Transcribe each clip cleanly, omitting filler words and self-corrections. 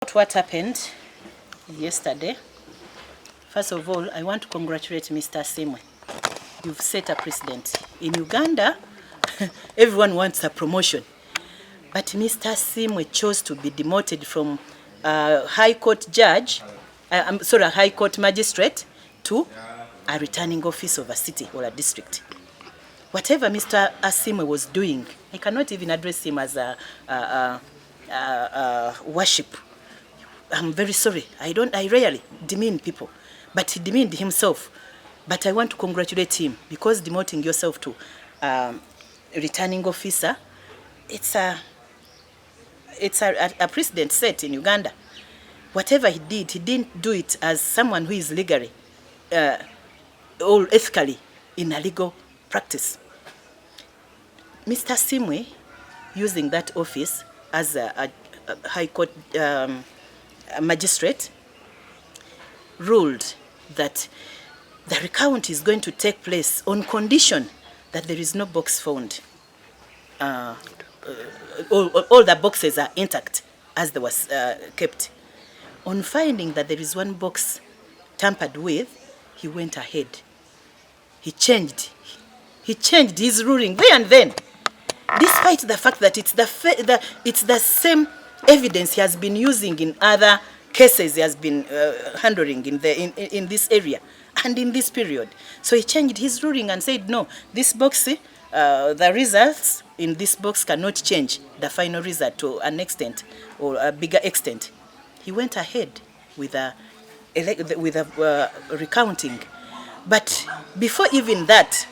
What happened yesterday. First of all, I want to congratulate Mr. Asiimwe. You've set a precedent. In Uganda, everyone wants a promotion. But Mr. Asiimwe chose to be demoted from a High Court judge, a High Court magistrate, to a returning office of a city or a district. Whatever Mr. Asiimwe was doing, I cannot even address him as a worship. I'm very sorry. I rarely demean people, but he demeaned himself. But I want to congratulate him because demoting yourself to returning officer, it's a precedent set in Uganda. Whatever he didn't do it as someone who is legally or ethically in a legal practice. Mr. Asiimwe, using that office as a High Court magistrate, ruled that the recount is going to take place on condition that there is no box found. All the boxes are intact as they was kept. On finding that there is one box tampered with, he went ahead. He changed his ruling there and then, despite the fact that it's the same evidence he has been using in other cases he has been handling in this area and in this period. So he changed his ruling and said, no, this box, the results in this box cannot change the final result to an extent or a bigger extent. He went ahead with a recounting. But before even that,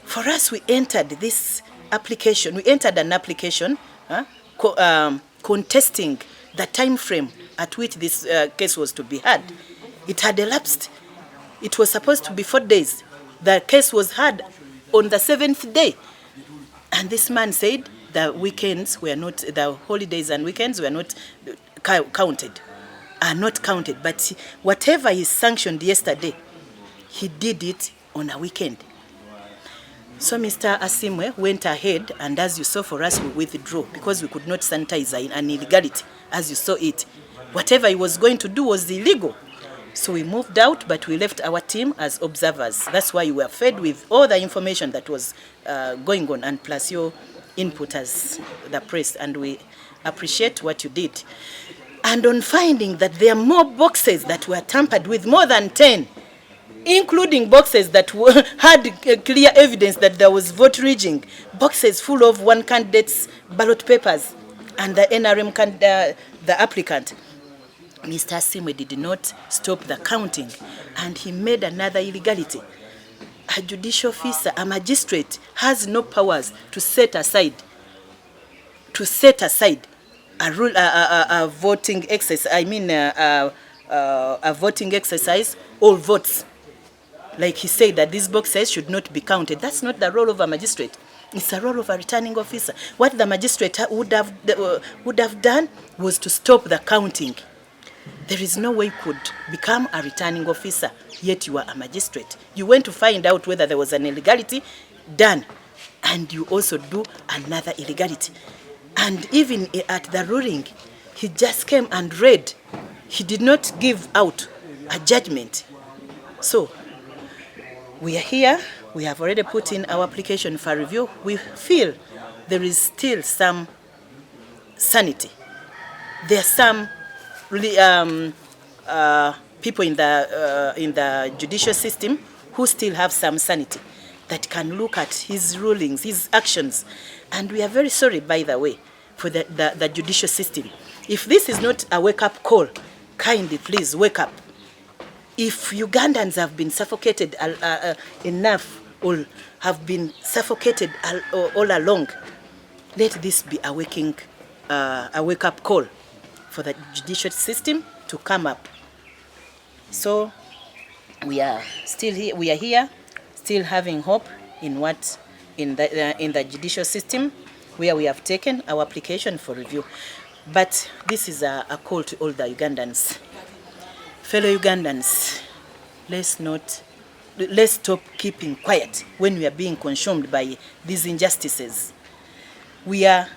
for us, we entered this application. We entered an application contesting the time frame at which this case was to be heard. It had elapsed. It was supposed to be 4 days. The case was heard on the 7th day. And this man said the weekends were not, the holidays and weekends were not counted, are not counted. But whatever he sanctioned yesterday, he did it on a weekend. So Mr. Asiimwe went ahead, and as you saw, for us, we withdrew because we could not sanitize an illegality, as you saw it. Whatever he was going to do was illegal. So we moved out, but we left our team as observers. That's why we were fed with all the information that was going on, and plus your input as the press, and we appreciate what you did. And on finding that there are more boxes that were tampered with, more than 10, including boxes that had clear evidence that there was vote rigging, boxes full of one candidate's ballot papers and the NRM the applicant. Mr. Asiimwe did not stop the counting, and he made another illegality. A judicial officer, a magistrate, has no powers to set aside a voting exercise. A voting exercise, all votes. Like he said that these boxes should not be counted. That's not the role of a magistrate. It's the role of a returning officer. What the magistrate would have done was to stop the counting. There is no way you could become a returning officer, yet you are a magistrate. You went to find out whether there was an illegality done, and you also do another illegality. And even at the ruling, he just came and read. He did not give out a judgment. So we are here. We have already put in our application for review. We feel there is still some sanity. There are some people in the judicial system who still have some sanity that can look at his rulings, his actions. And we are very sorry, by the way, for the judicial system. If this is not a wake-up call, kindly please wake up. If Ugandans have been suffocated enough or have been suffocated all along, let this be a wake-up call for the judicial system to come up. So we are still here. We are here, still having hope in the judicial system, where we have taken our application for review. But this is a call to all the Ugandans. Fellow Ugandans, let's stop keeping quiet when we are being consumed by these injustices. We are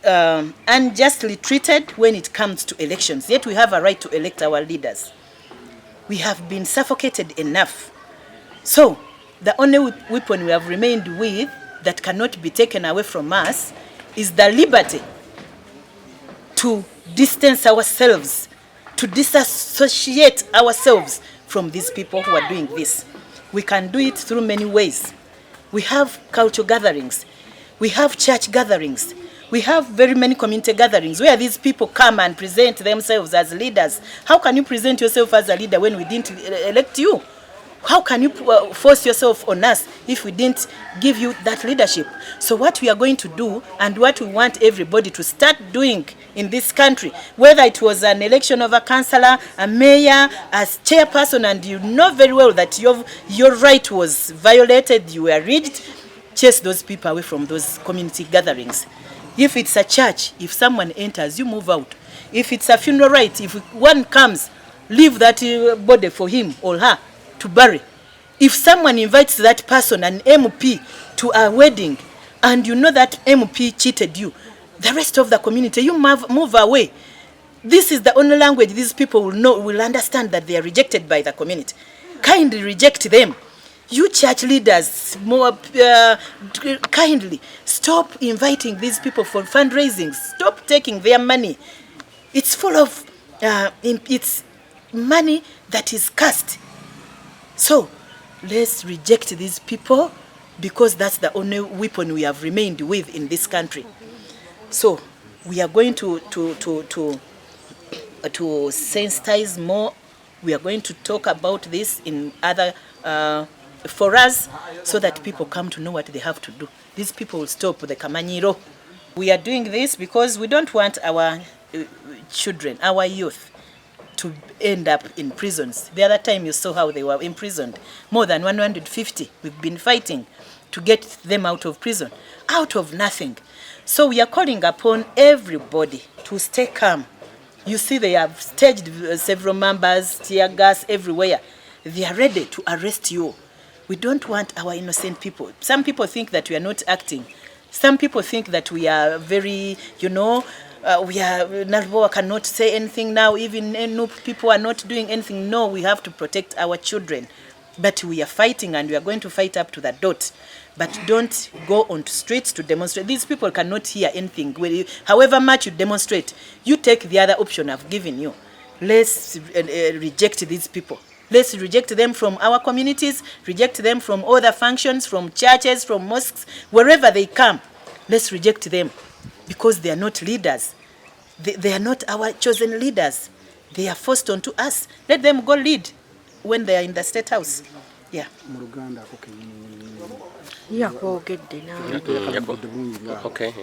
unjustly treated when it comes to elections. Yet we have a right to elect our leaders. We have been suffocated enough. So the only weapon we have remained with that cannot be taken away from us is the liberty to distance ourselves, to disassociate ourselves from these people who are doing this. We can do it through many ways. We have cultural gatherings. We have church gatherings. We have very many community gatherings where these people come and present themselves as leaders. How can you present yourself as a leader when we didn't elect you? How can you force yourself on us if we didn't give you that leadership? So what we are going to do and what we want everybody to start doing in this country, whether it was an election of a councillor, a mayor, as chairperson, and you know very well that your right was violated, you were rigged, chase those people away from those community gatherings. If it's a church, if someone enters, you move out. If it's a funeral rite, if one comes, leave that body for him or her to bury. If someone invites that person, an MP, to a wedding, and you know that MP cheated you, the rest of the community, you move away. This is the only language these people will understand that they are rejected by the community. Kindly reject them. You church leaders, kindly stop inviting these people for fundraising. Stop taking their money. It's full of it's money that is cursed. So let's reject these people, because that's the only weapon we have remained with in this country. So we are going to sensitize more. We are going to talk about this in other for us, so that people come to know what they have to do. These people will stop the kamanyiro. We are doing this because we don't want our children, our youth, to end up in prisons. The other time you saw how they were imprisoned. More than 150. We've been fighting to get them out of prison, out of nothing. So we are calling upon everybody to stay calm. You see, they have staged several members, tear gas everywhere. They are ready to arrest you. We don't want our innocent people. Some people think that we are not acting. Some people think that we are very, Nalubvowa cannot say anything now. Even Nup'S people are not doing anything. No, we have to protect our children. But we are fighting, and we are going to fight up to the dot. But don't go on the streets to demonstrate. These people cannot hear anything. However much you demonstrate, you take the other option I've given you. Let's reject these people. Let's reject them from our communities, reject them from other functions, from churches, from mosques, wherever they come. Let's reject them, because they are not leaders. They are not our chosen leaders. They are forced onto us. Let them go lead when they are in the State House. Yeah. Okay.